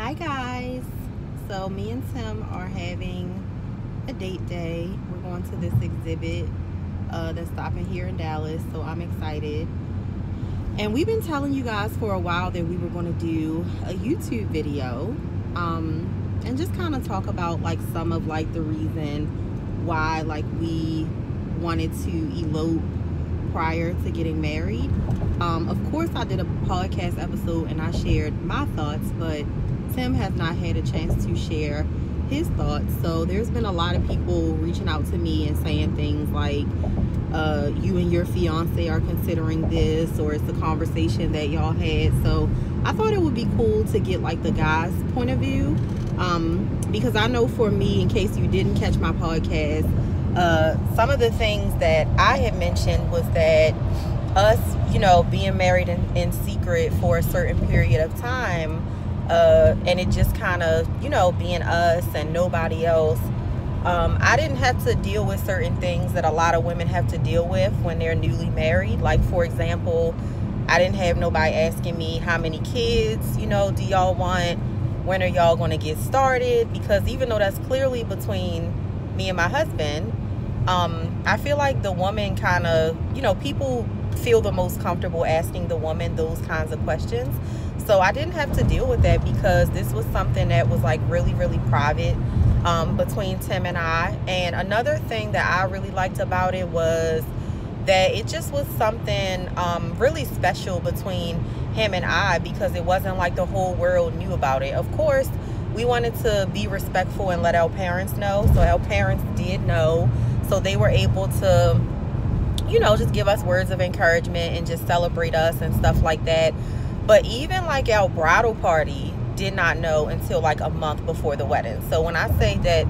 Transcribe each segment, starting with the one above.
Hi guys, so me and Tim are having a date day. We're going to this exhibit that's stopping here in Dallas, so I'm excited. And we've been telling you guys for a while that we were going to do a YouTube video and just kind of talk about like some of like the reason why like we wanted to elope prior to getting married. Of course I did a podcast episode and I shared my thoughts, but Tim has not had a chance to share his thoughts. So there's been a lot of people reaching out to me and saying things like you and your fiance are considering this, or it's a conversation that y'all had. So I thought it would be cool to get like the guy's point of view, because I know for me, in case you didn't catch my podcast, some of the things that I had mentioned was that us, you know, being married in secret for a certain period of time, and it just kind of, you know, being us and nobody else. I didn't have to deal with certain things that a lot of women have to deal with when they're newly married. Like, for example, I didn't have nobody asking me how many kids, you know, do y'all want? When are y'all going to get started? Because even though that's clearly between me and my husband, I feel like the woman kind of, you know, people feel the most comfortable asking the woman those kinds of questions. So I didn't have to deal with that because this was something that was like really, really private between Tim and I. And another thing that I really liked about it was that it just was something really special between him and I, because it wasn't like the whole world knew about it. Of course, we wanted to be respectful and let our parents know. So our parents did know. So they were able to, you know, just give us words of encouragement and just celebrate us and stuff like that. But even like our bridal party did not know until like a month before the wedding. So when I say that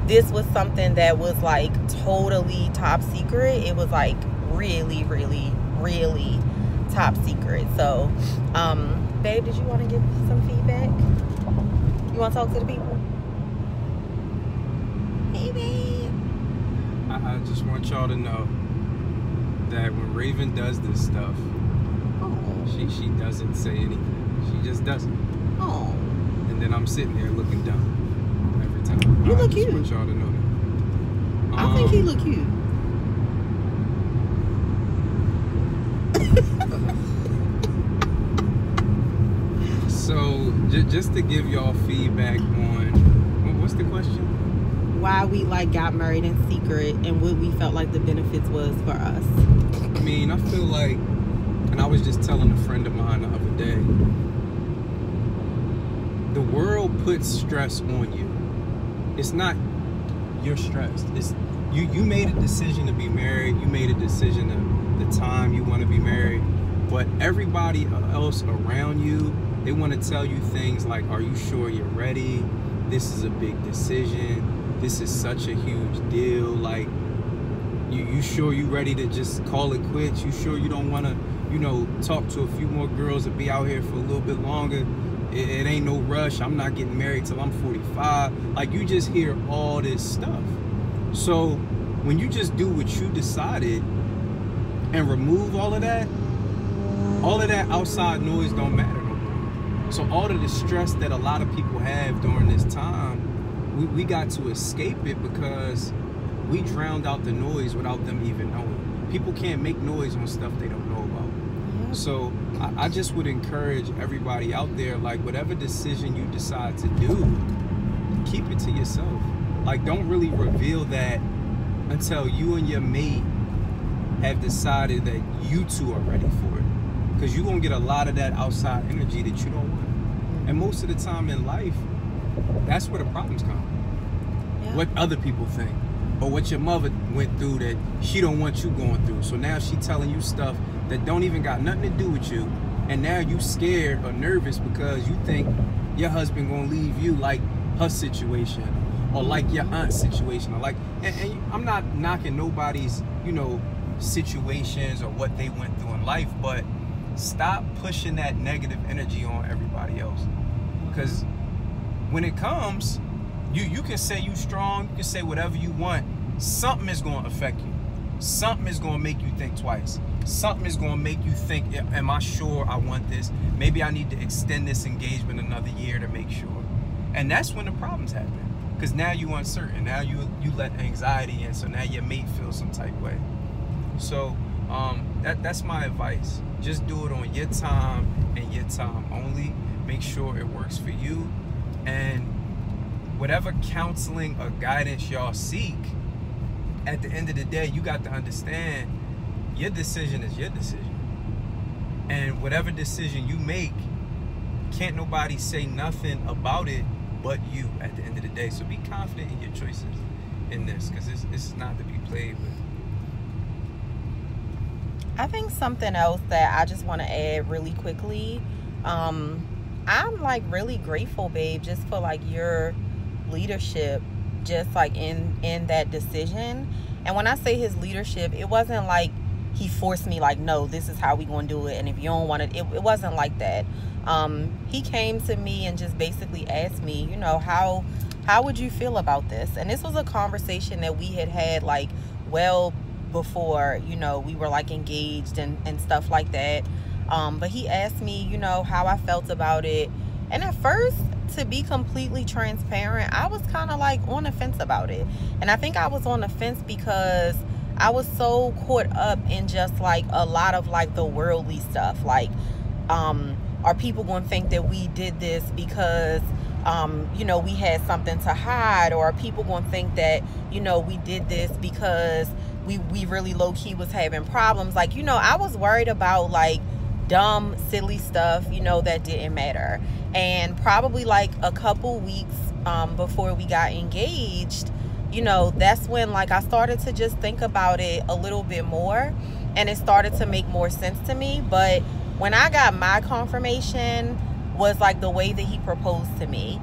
this was something that was like totally top secret, it was like really, really, really top secret. So, babe, did you want to give some feedback? You want to talk to the people? Hey, babe. I just want y'all to know that when Raven does this stuff, she doesn't say anything. She just does it. Oh. And then I'm sitting there looking dumb every time. You look cute. I just want y'all to know that. I think he look cute. So, just to give y'all feedback on, what's the question? Why we like got married in secret and what we felt like the benefits was for us. I mean, I feel like, and I was just telling a friend of mine the other day, the world puts stress on you. It's not your stress. It's you made a decision to be married. You made a decision of the time you want to be married. But everybody else around you, they want to tell you things like, are you sure you're ready? This is a big decision. This is such a huge deal. Like, you sure you ready to just call it quits? You sure you don't want to, you know, talk to a few more girls and be out here for a little bit longer? It ain't no rush. I'm not getting married till I'm 45. Like, you just hear all this stuff. So when you just do what you decided and remove all of that outside noise don't matter no more. So all of the stress that a lot of people have during this time, we got to escape it because we drowned out the noise without them even knowing. People can't make noise on stuff they don't know about. So I just would encourage everybody out there, like, whatever decision you decide to do, keep it to yourself. Like, don't really reveal that until you and your mate have decided that you two are ready for it. Because you're going to get a lot of that outside energy that you don't want. And most of the time in life, that's where the problems come. Yeah. What other people think, or what your mother went through that she don't want you going through. So now she telling you stuff that don't even got nothing to do with you, and now you scared or nervous because you think your husband gonna leave you like her situation, or like your aunt's situation, or like, and I'm not knocking nobody's, you know, situations or what they went through in life, but stop pushing that negative energy on everybody else. Because when it comes, you can say you strong, you can say whatever you want, something is going to affect you. Something is going to make you think twice. something is going to make you think, am I sure I want this? Maybe I need to extend this engagement another year to make sure. And that's when the problems happen. Because now you're uncertain. Now you let anxiety in, so now your mate feels some type way. So that's my advice. Just do it on your time and your time only. Make sure it works for you. And whatever counseling or guidance y'all seek, at the end of the day, you got to understand your decision is your decision. And whatever decision you make, can't nobody say nothing about it but you at the end of the day. So be confident in your choices in this, because this is not to be played with. I think something else that I just want to add really quickly, I'm like really grateful, babe, just for like your leadership, just like in that decision. And when I say his leadership, it wasn't like he forced me like, no, this is how we gonna do it, and if you don't want it, it wasn't like that. He came to me and just basically asked me, you know, how would you feel about this? And this was a conversation that we had like well before, you know, we were like engaged and stuff like that. But he asked me, you know, how I felt about it. And at first, to be completely transparent, I was kind of like on the fence about it. And I think I was on the fence because I was so caught up in just like a lot of like the worldly stuff. Like, are people going to think that we did this because, you know, we had something to hide? Or are people going to think that, you know, we did this because we really low-key was having problems? Like, you know, I was worried about like dumb, silly stuff, you know, that didn't matter. And probably like a couple weeks before we got engaged, you know, that's when like I started to just think about it a little bit more, and it started to make more sense to me. But when I got my confirmation was like the way that he proposed to me.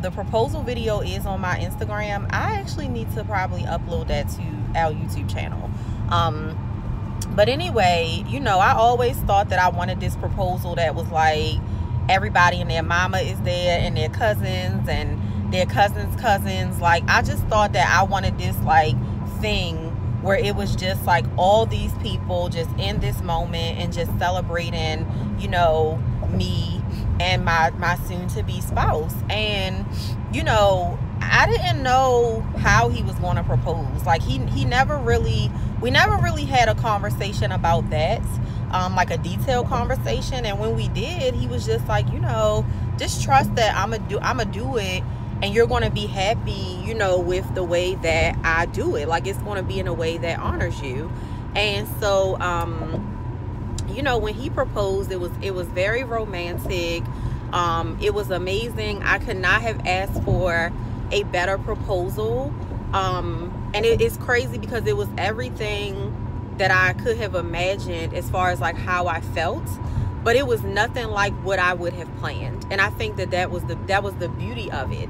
The proposal video is on my Instagram. I actually need to probably upload that to our YouTube channel. But anyway, you know, I always thought that I wanted this proposal that was like everybody and their mama is there and their cousins and their cousins. Like, I just thought that I wanted this like thing where it was just like all these people just in this moment and just celebrating, you know, me and my soon-to-be spouse. And, you know, I didn't know how he was going to propose. Like, we never really had a conversation about that, like a detailed conversation. And when we did, he was just like, you know, just trust that I'ma do it, and you're going to be happy, you know, with the way that I do it. Like, it's going to be in a way that honors you. And so, you know, when he proposed, it was very romantic. It was amazing. I could not have asked for a better proposal. And it's crazy because it was everything that I could have imagined as far as like how I felt, but it was nothing like what I would have planned. And I think that was the beauty of it.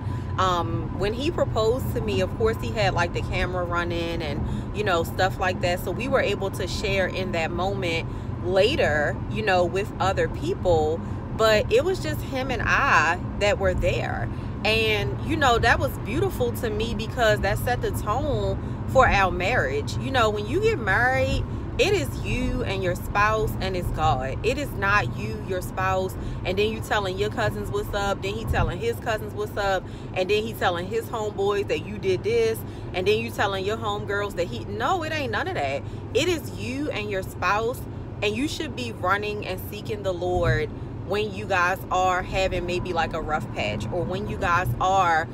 When he proposed to me, of course, he had like the camera running and, you know, stuff like that. So we were able to share in that moment later, you know, with other people, but it was just him and I that were there. And, you know, that was beautiful to me because that set the tone for our marriage. You know, when you get married, it is you and your spouse, and it's God. It is not you, your spouse, and then you telling your cousins what's up, then he telling his cousins what's up, and then he telling his homeboys that you did this, and then you telling your homegirls that no, it ain't none of that. It is you and your spouse, and you should be running and seeking the Lord when you guys are having maybe like a rough patch, or when you guys are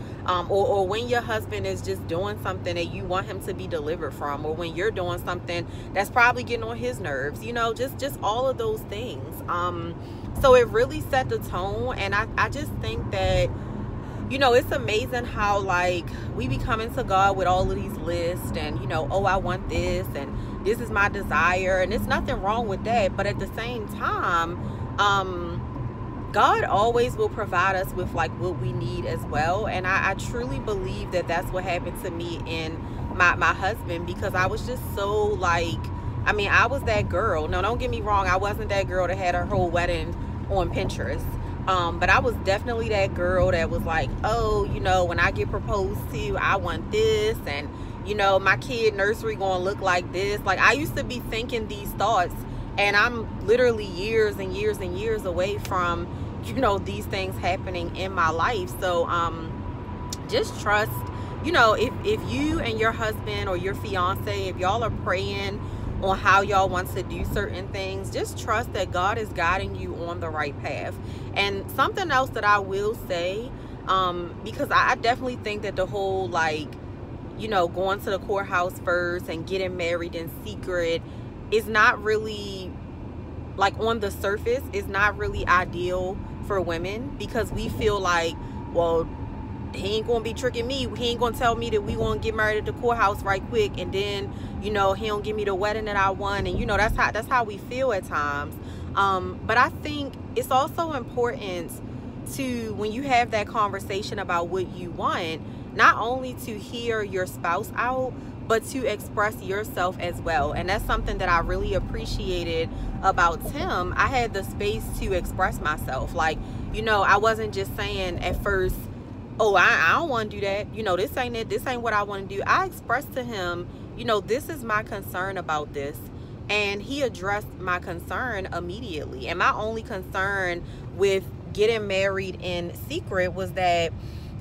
or when your husband is just doing something that you want him to be delivered from, or when you're doing something that's probably getting on his nerves, you know, just all of those things. So it really set the tone. And I just think that, you know, it's amazing how like we be coming to God with all of these lists, and, you know, oh, I want this, and this is my desire, and there's nothing wrong with that. But at the same time, God always will provide us with like what we need as well. And I truly believe that that's what happened to me and my husband, because I was just so like, I mean, I was that girl. No, don't get me wrong, I wasn't that girl that had her whole wedding on Pinterest. But I was definitely that girl that was like, oh, you know, when I get proposed to, I want this, and you know, my kid nursery gonna look like this. Like, I used to be thinking these thoughts, and I'm literally years and years and years away from, you know, these things happening in my life. So just trust, you know, if you and your husband or your fiance, if y'all are praying on how y'all want to do certain things, just trust that God is guiding you on the right path. And something else that I will say, because I definitely think that the whole, like, you know, going to the courthouse first and getting married in secret is not really, like, on the surface, is not really ideal for women, because we feel like, well, he ain't gonna be tricking me. He ain't gonna tell me that we gonna get married at the courthouse right quick, and then, you know, he don't give me the wedding that I want. And, you know, that's how we feel at times. But I think it's also important to, when you have that conversation about what you want, not only to hear your spouse out, but to express yourself as well. And that's something that I really appreciated about Tim. I had the space to express myself. Like, you know, I wasn't just saying at first, oh, I don't want to do that. You know, this ain't it. This ain't what I want to do. I expressed to him, you know, this is my concern about this. And he addressed my concern immediately. And my only concern with getting married in secret was that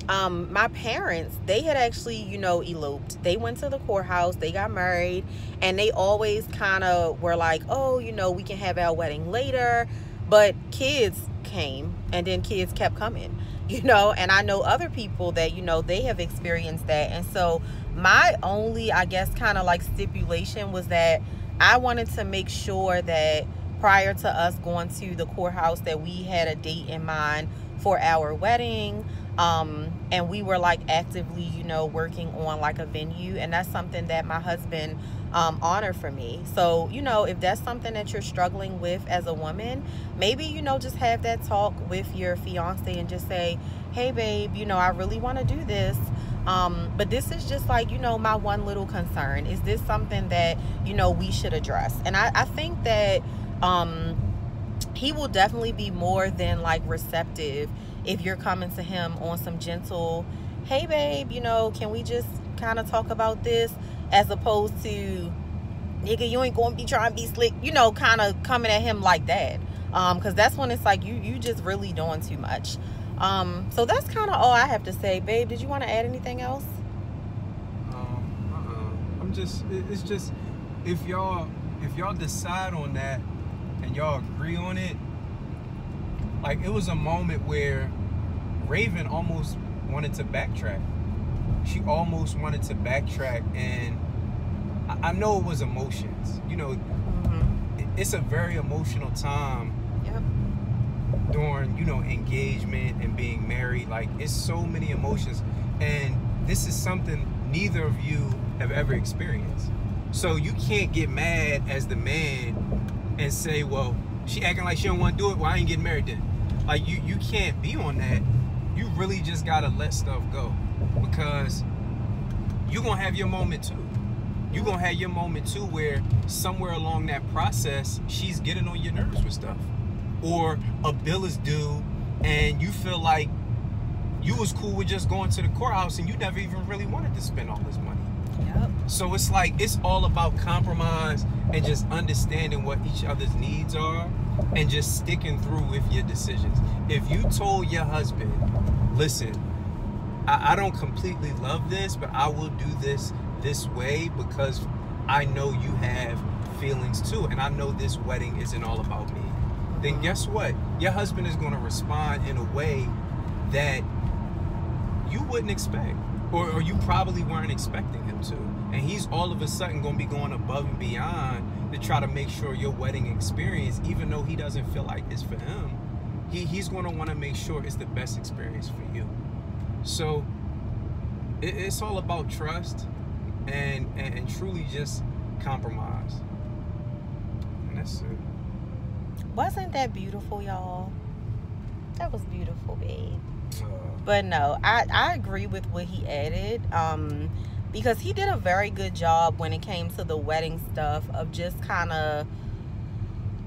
my parents, they had actually, you know, eloped. They went to the courthouse, they got married, and they always kind of were like, oh, you know, we can have our wedding later. But kids came, and then kids kept coming, you know. And I know other people that, you know, they have experienced that. And so my only, I guess, kind of like stipulation was that I wanted to make sure that prior to us going to the courthouse, that we had a date in mind for our wedding. And we were, like, actively, you know, working on, like, a venue. And that's something that my husband honored for me. So, you know, if that's something that you're struggling with as a woman, maybe, you know, just have that talk with your fiance and just say, hey, babe, you know, I really want to do this. But this is just, like, you know, my one little concern. Is this something that, you know, we should address? And I think that he will definitely be more than, like, receptive if you're coming to him on some gentle, hey, babe, you know, can we just kind of talk about this, as opposed to, nigga, you ain't gonna be trying to be slick, you know, kind of coming at him like that. Because that's when it's like you just really doing too much. So that's kind of all I have to say. Babe, did you want to add anything else? It's just, if y'all decide on that and y'all agree on it, like, it was a moment where Raven almost wanted to backtrack. She almost wanted to backtrack, and I know it was emotions. You know, it's a very emotional time. Yep. During, you know, engagement and being married. Like, it's so many emotions, and this is something neither of you have ever experienced. So you can't get mad as the man and say, well, she acting like she don't want to do it, well, I ain't getting married then. Like, you can't be on that. You really just gotta let stuff go, because you're gonna have your moment too. You're gonna have your moment too where somewhere along that process, she's getting on your nerves with stuff, or a bill is due and you feel like you was cool with just going to the courthouse and you never even really wanted to spend all this money. Yep. So it's like, it's all about compromise and just understanding what each other's needs are, and just sticking through with your decisions. If you told your husband, listen, I don't completely love this, but I will do this way because I know you have feelings too, and I know this wedding isn't all about me, then guess what? Your husband is going to respond in a way that you wouldn't expect, or you probably weren't expecting him to. And he's all of a sudden going to be going above and beyond to try to make sure your wedding experience, even though he doesn't feel like it's for him, he's going to want to make sure it's the best experience for you. So it's all about trust and truly just compromise. And that's it. Wasn't that beautiful, y'all? That was beautiful, babe. But no, I agree with what he added. Because he did a very good job when it came to the wedding stuff, of just kind of,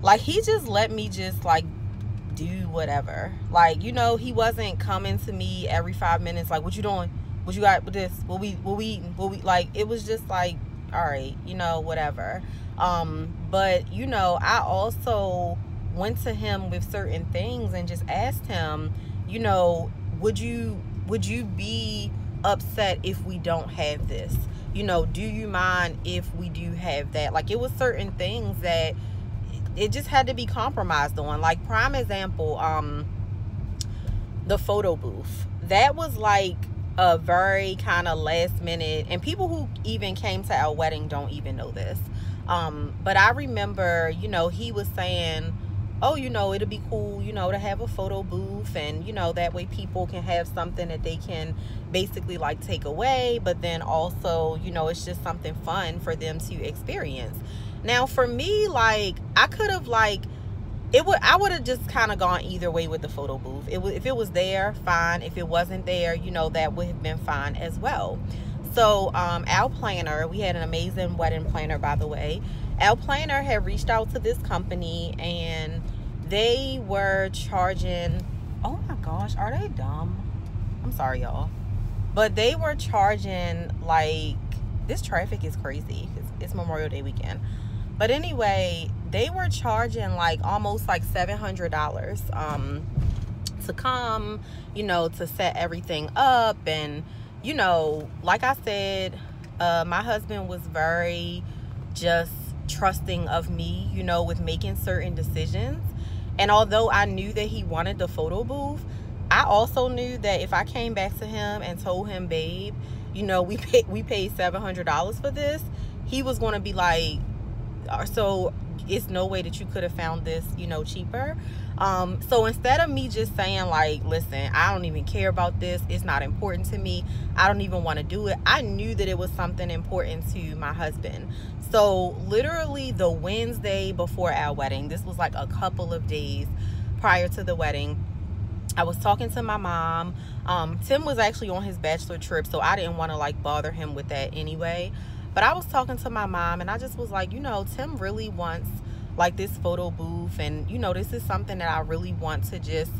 like, he just let me just, like, do whatever. Like, you know, he wasn't coming to me every 5 minutes like, what you doing? What you got with this? What we like, it was just like, all right, you know, whatever. But you know, I also went to him with certain things and just asked him, you know, would you be upset if we don't have this? You know, do you mind if we do have that? Like, it was certain things that it just had to be compromised on. Like, prime example, the photo booth. That was like a very kind of last minute, and people who even came to our wedding don't even know this. But I remember, you know, he was saying, oh, you know, it'll be cool, you know, to have a photo booth, and, you know, that way people can have something that they can basically like take away, but then also, you know, it's just something fun for them to experience. Now, for me, like, I could have like, I would have just kind of gone either way with the photo booth. If it was there, fine. If it wasn't there, you know, that would have been fine as well. So our planner, we had an amazing wedding planner, by the way. Our planner had reached out to this company, and they were charging, oh my gosh, are they dumb? I'm sorry, y'all. But they were charging, like, this traffic is crazy. It's Memorial Day weekend. But anyway, they were charging like almost like $700 to come, you know, to set everything up. And, you know, like I said, my husband was very just trusting of me, you know, with making certain decisions. And although I knew that he wanted the photo booth, I also knew that if I came back to him and told him, babe, you know, we paid $700 for this, he was going to be like, so it's no way that you could have found this, you know, cheaper. So instead of me just saying like, listen, I don't even care about this, it's not important to me, I don't even want to do it, I knew that it was something important to my husband. So literally the Wednesday before our wedding, this was like a couple of days prior to the wedding, I was talking to my mom. Tim was actually on his bachelor trip, so I didn't want to like bother him with that anyway. But I was talking to my mom, and I just was like, you know, Tim really wants like this photo booth, and, you know, this is something that I really want to just,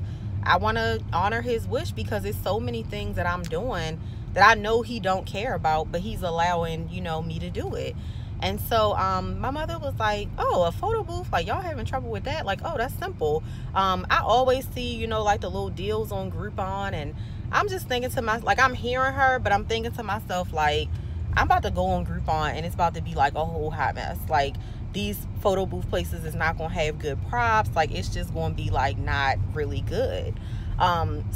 I want to honor his wish, because it's so many things that I'm doing that I know he don't care about, but he's allowing, you know, me to do it. And so my mother was like, oh, a photo booth, like, y'all having trouble with that? Like, oh, that's simple. I always see, you know, like the little deals on Groupon, and I'm just thinking to myself, like, I'm hearing her, but I'm thinking to myself, like, I'm about to go on Groupon and it's about to be like a whole hot mess. Like, these photo booth places is not gonna have good props. Like, it's just gonna be like not really good.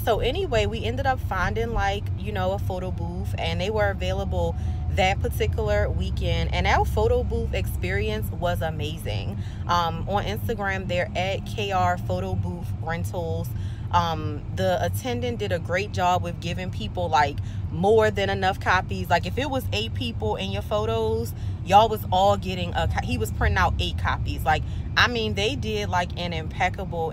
So anyway, we ended up finding like, you know, a photo booth, and they were available that particular weekend, and our photo booth experience was amazing. On Instagram, they're at KR Photo Booth Rentals. The attendant did a great job with giving people like more than enough copies. Like, if it was 8 people in your photos, y'all was all getting he was printing out 8 copies. Like, I mean, they did like an impeccable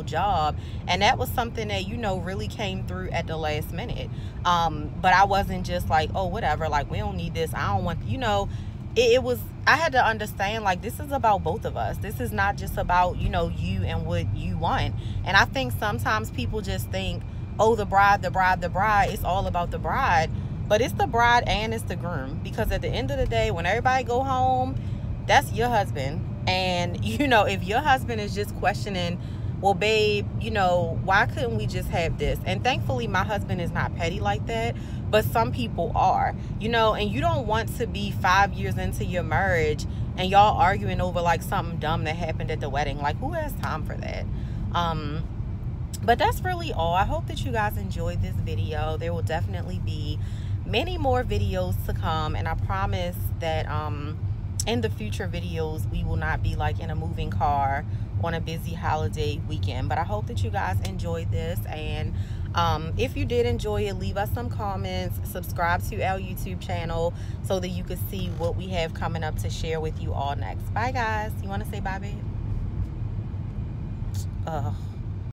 job, and that was something that, you know, really came through at the last minute. But I wasn't just like, oh, whatever, like, we don't need this, I don't want, you know, it was, I had to understand, like, this is about both of us. This is not just about, you know, you and what you want. And I think sometimes people just think, oh, the bride, it's all about the bride. But it's the bride and it's the groom, because at the end of the day, when everybody go home, that's your husband. And, you know, if your husband is just questioning, well, babe, you know, why couldn't we just have this? And thankfully, my husband is not petty like that, but some people are, you know, and you don't want to be 5 years into your marriage and y'all arguing over like something dumb that happened at the wedding. Like, who has time for that? But that's really all. I hope that you guys enjoyed this video. There will definitely be many more videos to come, and I promise that in the future videos we will not be like in a moving car on a busy holiday weekend. But I hope that you guys enjoyed this, and if you did enjoy it, leave us some comments, subscribe to our YouTube channel so that you can see what we have coming up to share with you all next. Bye guys. You want to say bye, babe?